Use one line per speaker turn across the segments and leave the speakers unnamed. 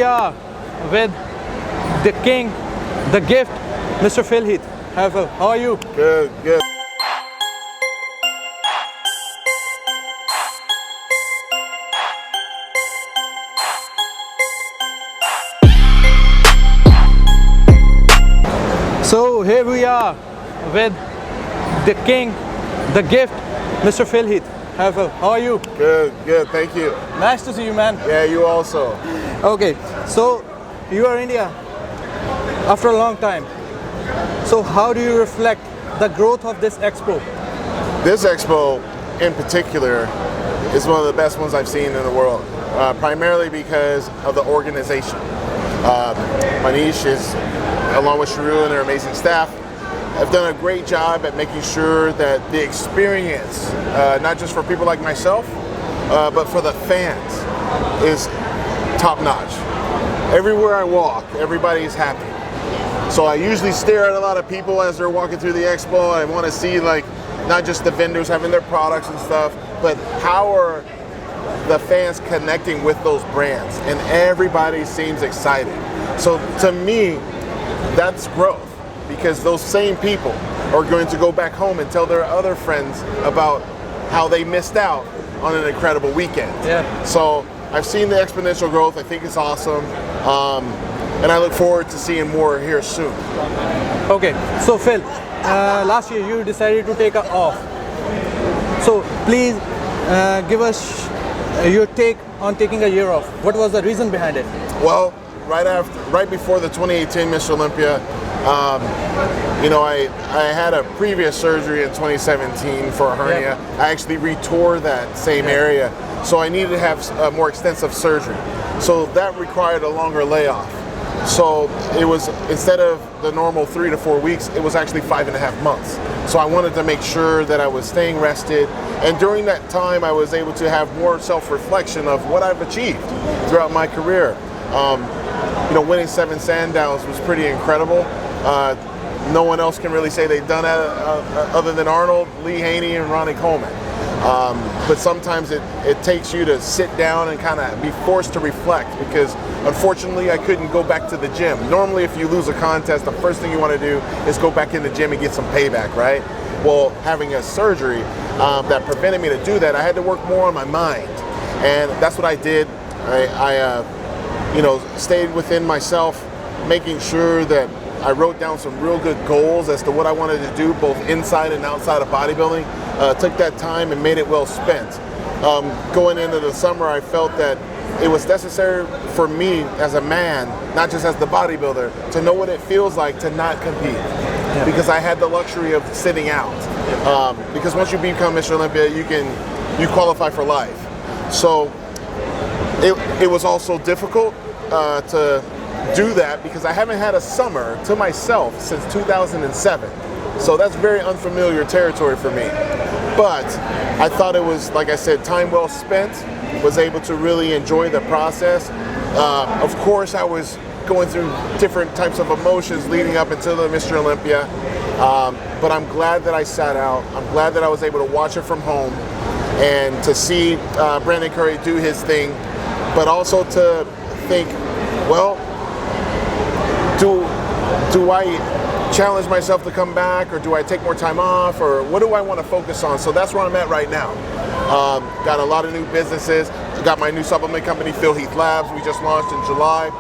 we are with the king, the gift, Mr. Phil Heath. Hi Phil, how are you?
Good, good.
So here we are with the king, the gift, Mr. Phil Heath. Hi Phil, how are you?
Good, good, thank you.
Nice to see you, man.
Yeah, you also.
Okay, so you are in India after a long time. So how do you reflect the growth of this expo?
This expo in particular is one of the best ones I've seen in the world, primarily because of the organization. Manish is, along with Sheru and their amazing staff, have done a great job at making sure that the experience, not just for people like myself, but for the fans, is top-notch. Everywhere I walk, everybody's happy. So I usually stare at a lot of people as they're walking through the expo. I want to see, like, not just the vendors having their products and stuff, but how are the fans connecting with those brands? And everybody seems excited. So to me, that's growth, because those same people are going to go back home and tell their other friends about how they missed out on an incredible weekend.
Yeah.
So I've seen the exponential growth. I think it's awesome. And I look forward to seeing more here soon.
Okay, so Phil, last year you decided to take off. So please give us your take on taking a year off. What was the reason behind it?
Well, right before the 2018 Miss Olympia, you know, I had a previous surgery in 2017 for a hernia.
Yep.
I actually retore that same area, so I needed to have a more extensive surgery. So that required a longer layoff. So it was, instead of the normal 3 to 4 weeks, it was actually 5.5 months. So I wanted to make sure that I was staying rested. And during that time, I was able to have more self-reflection of what I've achieved throughout my career. You know, winning 7 Sandowns was pretty incredible. No one else can really say they've done that other than Arnold, Lee Haney, and Ronnie Coleman. But sometimes it takes you to sit down and kind of be forced to reflect, because unfortunately I couldn't go back to the gym. Normally if you lose a contest, the first thing you want to do is go back in the gym and get some payback, right? Well, having a surgery that prevented me to do that, I had to work more on my mind. And that's what I did. I you know, stayed within myself, making sure that I wrote down some real good goals as to what I wanted to do, both inside and outside of bodybuilding. Took that time and made it well spent. Going into the summer, I felt that it was necessary for me as a man, not just as the bodybuilder, to know what it feels like to not compete. Yeah. Because I had the luxury of sitting out. Because once you become Mr. Olympia, you qualify for life. So it was also difficult to do that, because I haven't had a summer to myself since 2007. So that's very unfamiliar territory for me. But I thought it was, like I said, time well spent. Was able to really enjoy the process. Of course, I was going through different types of emotions leading up until the Mr. Olympia. But I'm glad that I sat out. I'm glad that I was able to watch it from home and to see Brandon Curry do his thing, but also to think, well, do I challenge myself to come back, or do I take more time off, or what do I want to focus on? So that's where I'm at right now. Got a lot of new businesses. Got my new supplement company, Phil Heath Labs, we just launched in July,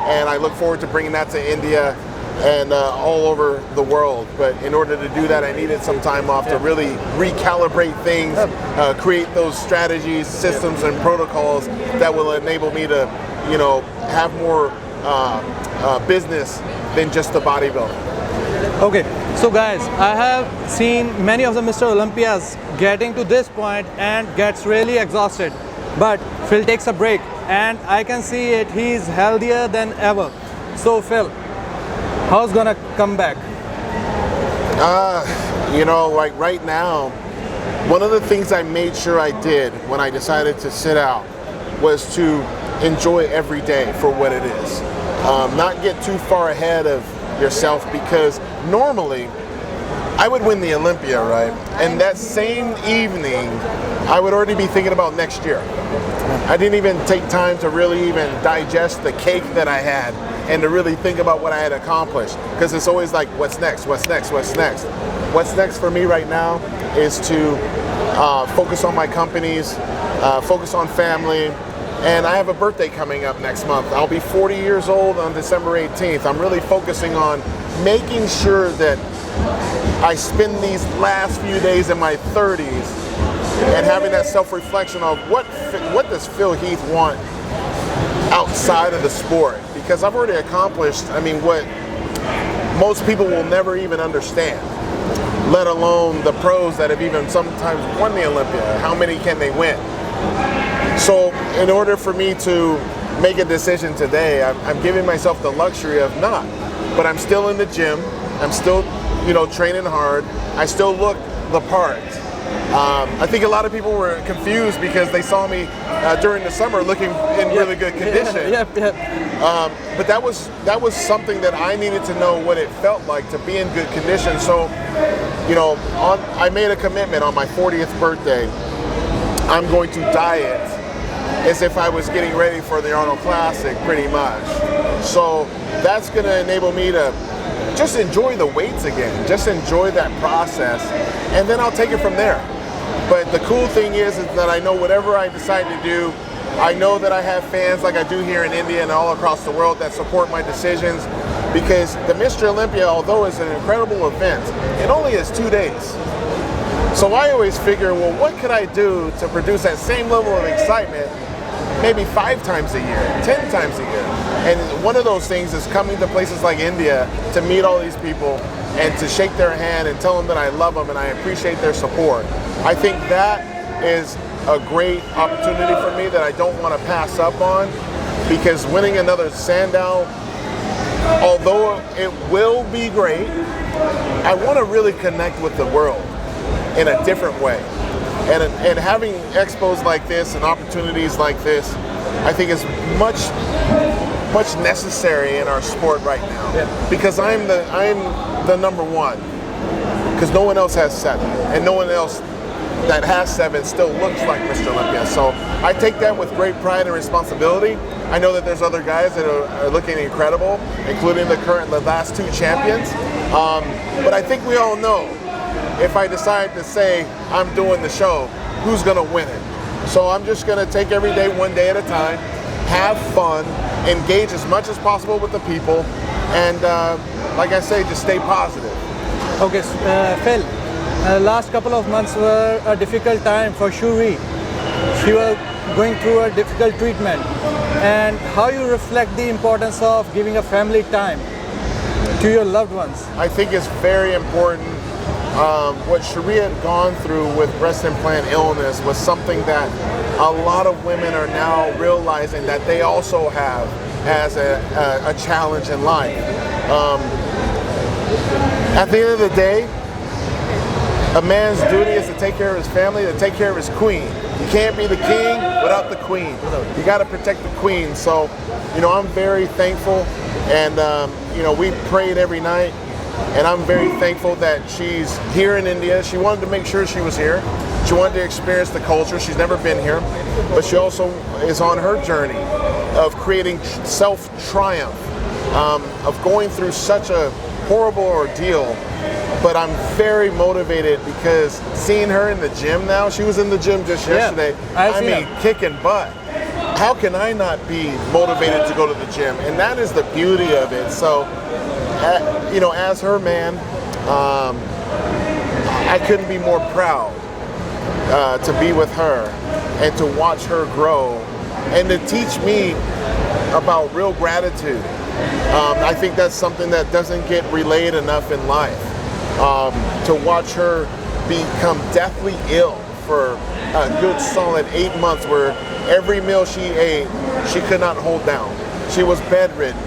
and I look forward to bringing that to India and all over the world. But in order to do that, I needed some time off to really recalibrate things, create those strategies, systems, and protocols that will enable me to, you know, have more business than just the bodybuilding.
Okay, so guys, I have seen many of the Mr. Olympias getting to this point and gets really exhausted. But Phil takes a break, and I can see it, he's healthier than ever. So Phil, how's gonna come back?
You know, like right now, one of the things I made sure I did when I decided to sit out was to enjoy every day for what it is. Not get too far ahead of yourself, because normally I would win the Olympia, right? And that same evening, I would already be thinking about next year. I didn't even take time to really even digest the cake that I had and to really think about what I had accomplished. Because it's always like, what's next, what's next, what's next? What's next for me right now is to focus on my companies, focus on family, and I have a birthday coming up next month. I'll be 40 years old on December 18th. I'm really focusing on making sure that I spend these last few days in my 30s and having that self-reflection of what does Phil Heath want outside of the sport? Because I've already accomplished, I mean, what most people will never even understand, let alone the pros that have even sometimes won the Olympia. How many can they win? So in order for me to make a decision today, I'm giving myself the luxury of not, but I'm still in the gym. I'm still, training hard. I still look the part. I think a lot of people were confused because they saw me during the summer looking in really good condition. But that was something that I needed to know what it felt like to be in good condition. So, I made a commitment on my 40th birthday. I'm going to diet as if I was getting ready for the Arnold Classic, pretty much. So that's going to enable me to just enjoy the weights again, just enjoy that process, and then I'll take it from there. But the cool thing is that I know whatever I decide to do, I know that I have fans like I do here in India and all across the world that support my decisions, because the Mr. Olympia, although it's an incredible event, it only is 2 days. So I always figure, well, what could I do to produce that same level of excitement maybe 5 times a year, 10 times a year? And one of those things is coming to places like India to meet all these people and to shake their hand and tell them that I love them and I appreciate their support. I think that is a great opportunity for me that I don't want to pass up on, because winning another Sandow, although it will be great, I want to really connect with the world in a different way. And having expos like this and opportunities like this, I think is much necessary in our sport right now. Because I'm the number one. Because no one else has 7, and no one else that has 7 still looks like Mr. Olympia. So I take that with great pride and responsibility. I know that there's other guys that are looking incredible, including the last 2 champions. But I think we all know, if I decide to say I'm doing the show, who's gonna win it? So I'm just gonna take every day, one day at a time, have fun, engage as much as possible with the people, and like I say, just stay positive.
Okay, Phil, last couple of months were a difficult time for Shurie. She was going through a difficult treatment. And how you reflect the importance of giving a family time to your loved ones?
I think it's very important. What Shurie had gone through with breast implant illness was something that a lot of women are now realizing that they also have as a challenge in life. At the end of the day, a man's duty is to take care of his family, to take care of his queen. You can't be the king without the queen. You got to protect the queen. So, I'm very thankful, and we prayed every night. And I'm very thankful that she's here in India. She wanted to make sure she was here. She wanted to experience the culture. She's never been here. But she also is on her journey of creating self-triumph, of going through such a horrible ordeal. But I'm very motivated because seeing her in the gym now, she was in the gym just yesterday. I mean, kicking butt. How can I not be motivated to go to the gym? And that is the beauty of it. So, as her man, I couldn't be more proud to be with her and to watch her grow and to teach me about real gratitude. I think that's something that doesn't get relayed enough in life. To watch her become deathly ill for a good solid 8 months, where every meal she ate, she could not hold down. She was bedridden.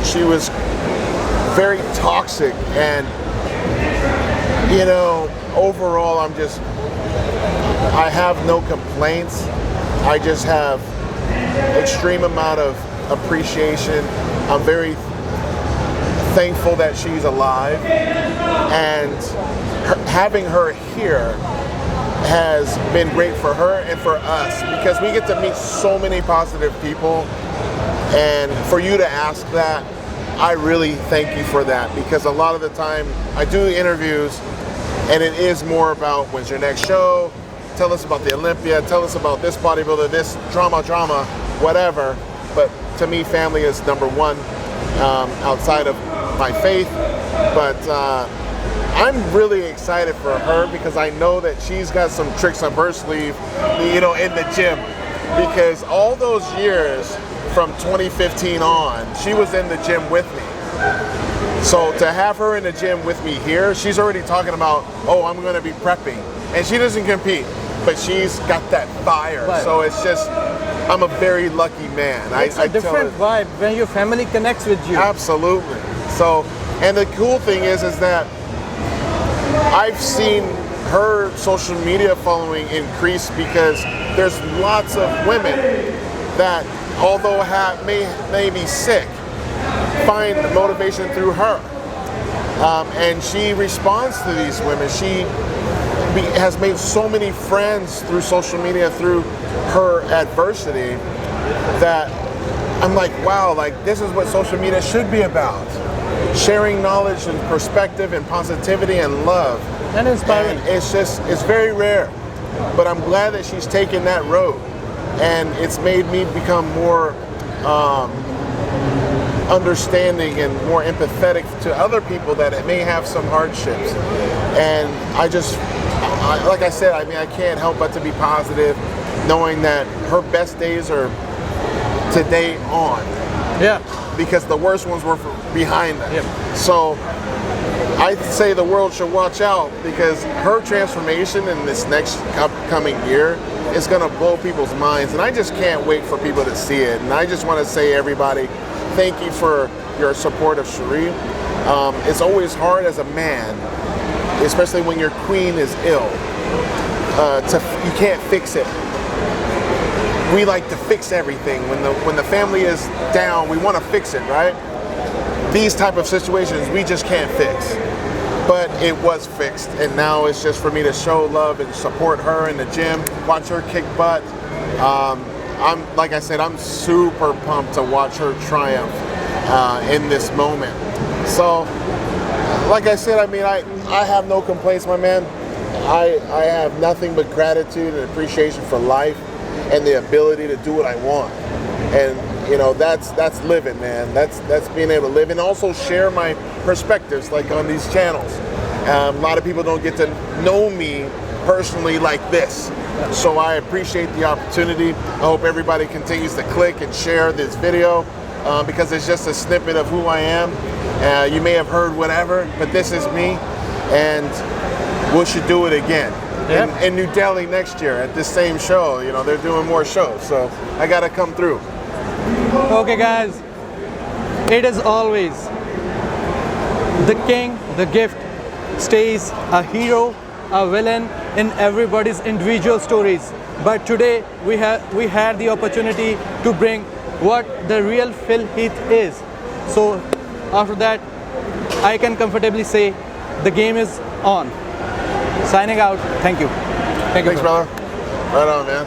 She was very toxic, and overall I have no complaints. I just have extreme amount of appreciation. I'm very thankful that she's alive, and having her here has been great for her and for us because we get to meet so many positive people, and for you to ask that, I really thank you for that, because a lot of the time I do interviews and it is more about when's your next show, tell us about the Olympia, tell us about this bodybuilder, this drama, whatever. But to me, family is number one outside of my faith. But I'm really excited for her because I know that she's got some tricks up her sleeve, you know, in the gym. Because all those years from 2015 on, she was in the gym with me. So to have her in the gym with me here, she's already talking about, oh, I'm going to be prepping. And she doesn't compete, but she's got that fire.
Right.
So it's just, I'm a very lucky man.
It's a different vibe when your family connects with you.
Absolutely. So, and the cool thing is that I've seen her social media following increase because there's lots of women that, although may be sick, find motivation through her. And she responds to these women. She has made so many friends through social media, through her adversity, that I'm like, wow, like this is what social media should be about. Sharing knowledge and perspective and positivity and love.
And inspiring.
And it's very rare. But I'm glad that she's taken that road. And it's made me become more understanding and more empathetic to other people that may have some hardships. And like I said, I mean, I can't help but to be positive, knowing that her best days are today on.
Yeah.
Because the worst ones were behind them.
Yep.
So I say the world should watch out, because her transformation in this next upcoming year is going to blow people's minds. And I just can't wait for people to see it. And I just want to say, everybody, thank you for your support of Shurie. It's always hard as a man, especially when your queen is ill. You can't fix it. We like to fix everything. When the family is down, we want to fix it, right? These type of situations we just can't fix. But it was fixed, and now it's just for me to show love and support her in the gym, watch her kick butt. Like I said, I'm super pumped to watch her triumph in this moment. So, like I said, I mean, I have no complaints, my man. I have nothing but gratitude and appreciation for life and the ability to do what I want. And you know, that's living, man. That's being able to live and also share my perspectives, like on these channels. A lot of people don't get to know me personally like this. So I appreciate the opportunity. I hope everybody continues to click and share this video because it's just a snippet of who I am. You may have heard whatever, but this is me, and we should do it again.
Yep.
In New Delhi next year at this same show. You know, they're doing more shows, so I gotta come through.
Okay guys, it is always the king, the gift stays a hero, a villain in everybody's individual stories. But today we had the opportunity to bring what the real Phil Heath is. So after that, I can comfortably say the game is on. Signing out. Thank you.
Thanks, brother. Right on, man.